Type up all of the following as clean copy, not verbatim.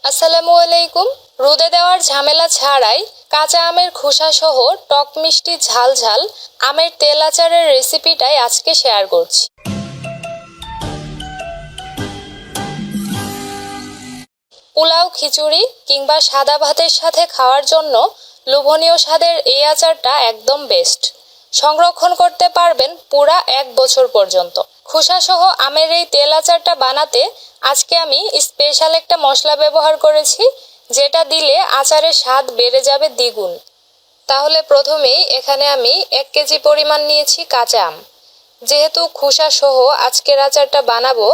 আসসালামু আলাইকুম। রোদে দেওয়ার ঝামেলা ছাড়াই কাঁচা আমের খোসা সহ টক মিষ্টি ঝাল ঝাল আমের তেল আচারের রেসিপিটাই আজকে শেয়ার করছি। পোলাও, খিচুড়ি কিংবা সাদা ভাতের সাথে খাওয়ার জন্য লোভনীয় স্বাদের এই আচারটা একদম বেস্ট। সংরক্ষণ করতে পারবেন পুরা 1 বছর পর্যন্ত। খোসা সহ আমের এই তেল আচারটা বানাতে আজকে আমি স্পেশাল একটা মশলা ব্যবহার করেছি, যেটা দিলে আচারের স্বাদ বেড়ে যাবে দ্বিগুণ। তাহলে প্রথমেই এখানে আমি 1 কেজি পরিমাণ নিয়েছি কাঁচা আম। যেহেতু খোসা সহ আজকের আচারটা বানাবো,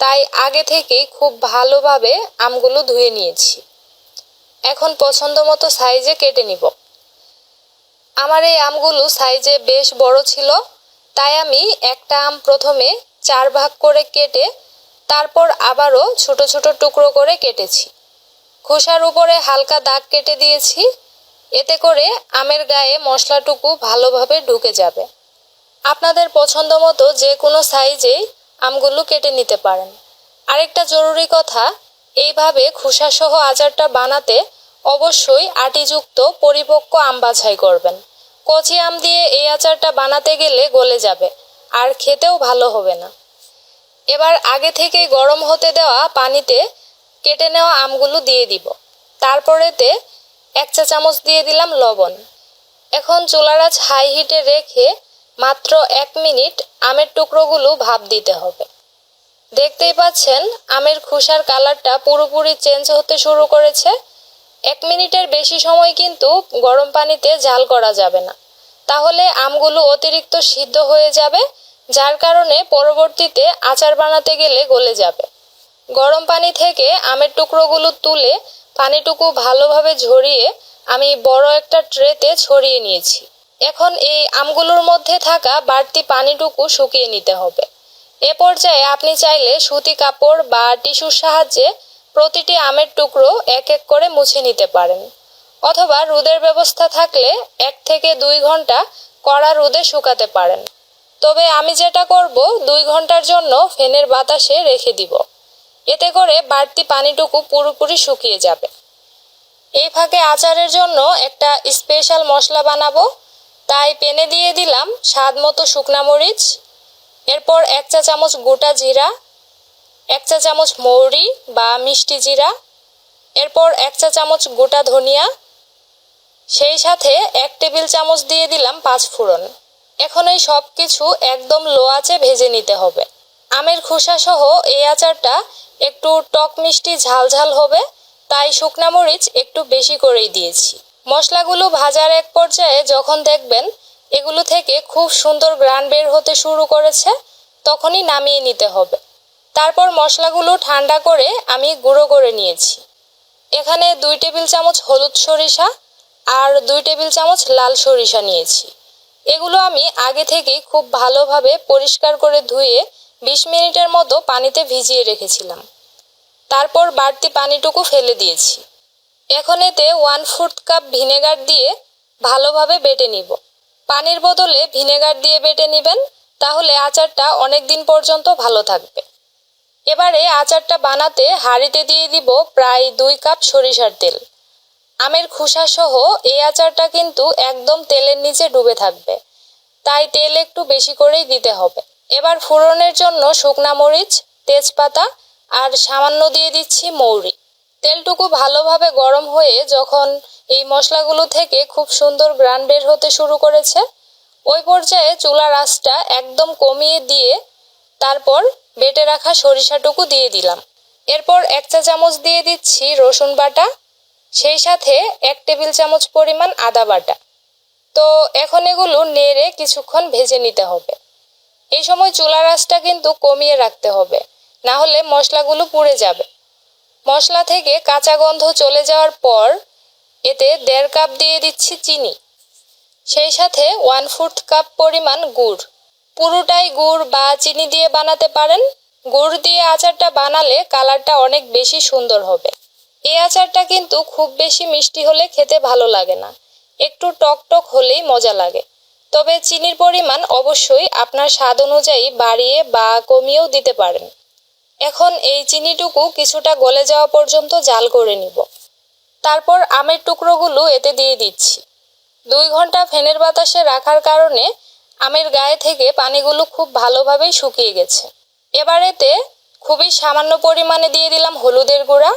তাই আগে থেকেই খুব ভালোভাবে আমগুলো ধুয়ে নিয়েছি। এখন পছন্দ মতো সাইজে কেটে নিব। আমার এই আমগুলো সাইজে বেশ বড় ছিল, তাই আমি একটা আম প্রথমে 4 ভাগ করে কেটে তারপর আবারও ছোট ছোট টুকরো করে কেটেছি। খোসার উপরে হালকা দাগ কেটে দিয়েছি, এতে করে আমের গায়ে মশলাটুকু ভালোভাবে ঢুকে যাবে। আপনাদের পছন্দ মতো যে কোনো সাইজেই আমগুলো কেটে নিতে পারেন। আরেকটা জরুরি কথা, এইভাবে খোসাসহ আচারটা বানাতে অবশ্যই আটিযুক্ত পরিপক্ক আম বাছাই করবেন। কচি আম দিয়ে এই আচারটা বানাতে গেলে গলে যাবে আর খেতেও ভালো হবে না। এবার আগে থেকেই গরম হতে দেওয়া পানিতে কেটে নেওয়া আমগুলো দিয়ে দিব। তারপরেতে 1 চা চামচ দিয়ে দিলাম লবণ। এখন চুলার আঁচ হাই হিটে রেখে মাত্র 1 মিনিট আমের টুকরোগুলো ভাপ দিতে হবে। দেখতেই পাচ্ছেন আমের খোসার কালারটা পুরোপুরি চেঞ্জ হতে শুরু করেছে। 1 মিনিটের বেশি সময় কিন্তু গরম পানিতে জাল করা যাবে না, তাহলে আমগুলো অতিরিক্ত সিদ্ধ হয়ে যাবে, যার কারণে পরবর্তীতে আচার বানাতে গেলে গলে যাবে। গরম পানি থেকে আমের টুকরোগুলো তুলে পানিটুকু ভালোভাবে ঝরিয়ে আমি বড় একটা ট্রেতে ছড়িয়ে নিয়েছি। এখন এই আমগুলোর মধ্যে থাকা বাড়তি পানিটুকু শুকিয়ে নিতে হবে। এ পর্যায়ে আপনি চাইলে সুতি কাপড় বা টিস্যুর সাহায্যে প্রতিটি আমের টুকরো এক এক করে মুছে নিতে পারেন, অথবা রোদের ব্যবস্থা থাকলে 1 থেকে 2 ঘন্টা কড়া রোদে শুকাতে পারেন। তবে আমি যেটা করব, 2 ঘন্টার জন্য ফ্যানের বাতাসে রেখে দিব। এতে করে বাড়তি পানিটুকু পুরোপুরি শুকিয়ে যাবে। এই ফাঁকে আচারের জন্য একটা স্পেশাল মশলা বানাবো, তাই প্যানে দিয়ে দিলাম স্বাদ মতো শুকনা মরিচ, এরপর 1 চা চামচ গোটা জিরা, 1 চা চামচ মৌরি বা মিষ্টি জিরা, এরপর 1 চা চামচ গোটা ধনিয়া, সেই সাথে 1 টেবিল চামচ দিয়ে দিলাম 5 ফোড়ন। এখন এই সব কিছু একদম লো আঁচে ভেজে নিতে হবে। আমের খোসা সহ এই আচারটা একটু টক মিষ্টি ঝাল ঝাল হবে, তাই শুকনা মরিচ একটু বেশি করেই দিয়েছি। মশলাগুলো ভাজার এক পর্যায়ে যখন দেখবেন এগুলো থেকে খুব সুন্দর ঘ্রাণ বের হতে শুরু করেছে, তখনই নামিয়ে নিতে হবে। তারপর মশলাগুলো ঠান্ডা করে আমি গুঁড়ো করে নিয়েছি। এখানে 2 টেবিল চামচ হলুদ সরিষা আর 2 টেবিল চামচ লাল সরিষা নিয়েছি। এগুলো আমি আগে থেকেই খুব ভালোভাবে পরিষ্কার করে ধুয়ে 20 মিনিটের মতো পানিতে ভিজিয়ে রেখেছিলাম। তারপর বাড়তি পানিটুকু ফেলে দিয়েছি। এখন এতে 1/4 কাপ ভিনেগার দিয়ে ভালোভাবে বেটে নিব। পানির বদলে ভিনেগার দিয়ে বেটে নেবেন, তাহলে আচারটা অনেক দিন পর্যন্ত ভালো থাকবে। এবারে আচারটা বানাতে হাঁড়িতে দিয়ে দিব প্রায় 2 কাপ সরিষার তেল। আমের খোসা সহ এই আচারটা কিন্তু একদম তেলের নিচে ডুবে থাকবে, তাই তেল একটু বেশি করেই দিতে হবে। এবার ফোড়নের জন্য শুকনা মরিচ, তেজপাতা আর সামান্য দিয়ে দিচ্ছি মৌরি। তেলটুকু ভালোভাবে গরম হয়ে যখন এই মশলাগুলো থেকে খুব সুন্দর ঘ্রাণ বের হতে শুরু করেছে, ওই পর্যায়ে চুলার আঁচটা একদম কমিয়ে দিয়ে তারপর বেটে রাখা সরিষাটুকু দিয়ে দিলাম। এরপর 1 চা চামচ দিয়ে দিচ্ছি রসুন বাটা, সেই সাথে 1 টেবিল চামচ পরিমাণ আদা বাটা। তো এখন এগুলো নেড়ে কিছুক্ষণ ভেজে নিতে হবে। এই সময় চুলার আঁচটা কিন্তু কমিয়ে রাখতে হবে, না হলে মশলাগুলো পুড়ে যাবে। মশলা থেকে কাঁচা গন্ধ চলে যাওয়ার পর এতে 1.5 কাপ দিয়ে দিচ্ছি চিনি, সেই সাথে 1/4 কাপ পরিমাণ গুড়। পুরোটাই গুড় বা চিনি দিয়ে বানাতে পারেন। গুড় দিয়ে আচারটা বানালে কালারটা অনেক বেশি সুন্দর হবে। এই আচারটা কিন্তু খুব বেশি মিষ্টি হলে খেতে ভালো লাগে না, একটু টক টক হলেই মজা লাগে। তবে চিনির পরিমাণ অবশ্যই আপনার স্বাদ অনুযায়ী বাড়িয়ে বা কমিয়েও দিতে পারেন। এখন এই চিনিটুকু কিছুটা গলে যাওয়া পর্যন্ত জাল করে নিব। তারপর আমের টুকরোগুলো এতে দিয়ে দিচ্ছি। 2 ঘন্টা ফ্যানের বাতাসে রাখার কারণে আমের গায়ে থেকে পানিগুলো খুব ভালোভাবেই শুকিয়ে গেছে। এবার এতে খুবই সামান্য পরিমাণে দিয়ে দিলাম হলুদের গুঁড়া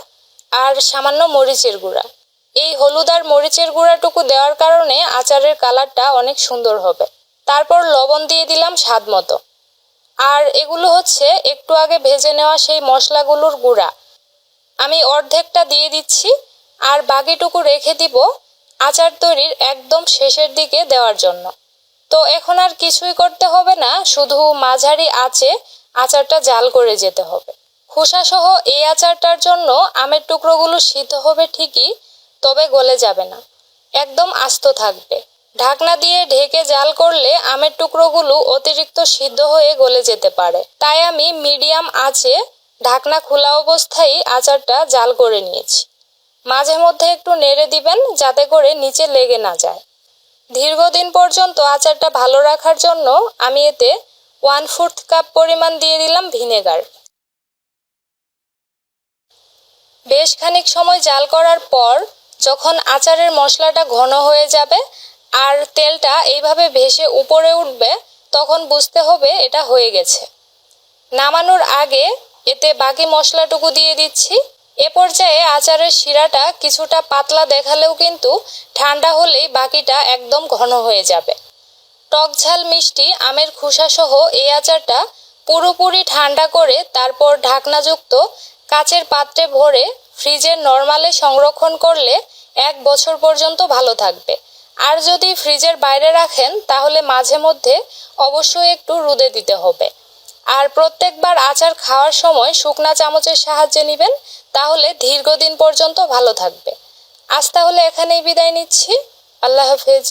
আর সামান্য মরিচের গুঁড়া। এই হলুদ আর মরিচের গুঁড়াটুকু দেওয়ার কারণে আচারের কালারটা অনেক সুন্দর হবে। তারপর লবণ দিয়ে দিলাম স্বাদ মতো। আর এগুলো হচ্ছে একটু আগে ভেজে নেওয়া সেই মশলাগুলোর গুঁড়া। আমি অর্ধেকটা দিয়ে দিচ্ছি আর বাকিটুকু রেখে দিব আচার তৈরির একদম শেষের দিকে দেওয়ার জন্য। তো এখন আর কিছুই করতে হবে না, শুধু মাঝারি আঁচে আচারটা জাল করে যেতে হবে। খোসাসহ এই আচারটার জন্য আমের টুকরোগুলো সিদ্ধ হবে ঠিকই, তবে গলে যাবে না, একদম আস্ত থাকবে। ঢাকনা দিয়ে ঢেকে জাল করলে আমের টুকরোগুলো অতিরিক্ত সিদ্ধ হয়ে গলে যেতে পারে। তাই আমি মিডিয়াম আঁচে ঢাকনা খোলা অবস্থায় আচারটা জাল করে নিয়েছি। মাঝে মধ্যে একটু নেড়ে দিবেন যাতে করে নিচে লেগে না যায়। দীর্ঘদিন পর্যন্ত আচারটা ভালো রাখার জন্য আমি এতে 1/4 কাপ পরিমাণ দিয়ে দিলাম ভিনেগার। বেশ খানিক সময় জাল করার পর যখন আচারের মশলাটা ঘন হয়ে যাবে আর তেলটা এইভাবে ভেসে উপরে উঠবে, তখন বুঝতে হবে এটা হয়ে গেছে। নামানোর আগে এতে বাকি মশলাটুকু দিয়ে দিচ্ছি। এ পর্যায়ে আচারের শিরাটা কিছুটা পাতলা দেখালেও কিন্তু ঠান্ডা হলেই বাকিটা একদম ঘন হয়ে যাবে। টক ঝাল মিষ্টি আমের খোসাসহ এই আচারটা পুরোপুরি ঠান্ডা করে তারপর ঢাকনাযুক্ত কাচের পাত্রে ভরে ফ্রিজের নরমালে সংরক্ষণ করলে 1 বছর পর্যন্ত ভালো থাকবে। আর যদি ফ্রিজের বাইরে রাখেন তাহলে মাঝে মধ্যে অবশ্যই একটু রোদে দিতে হবে। আর প্রত্যেকবার আচার খাওয়ার সময় শুকনা চামচের সাহায্যে নেবেন, তাহলে দীর্ঘদিন পর্যন্ত ভালো থাকবে। আজ তাহলে এখানেই বিদায় নিচ্ছি। আল্লাহ হাফেজ।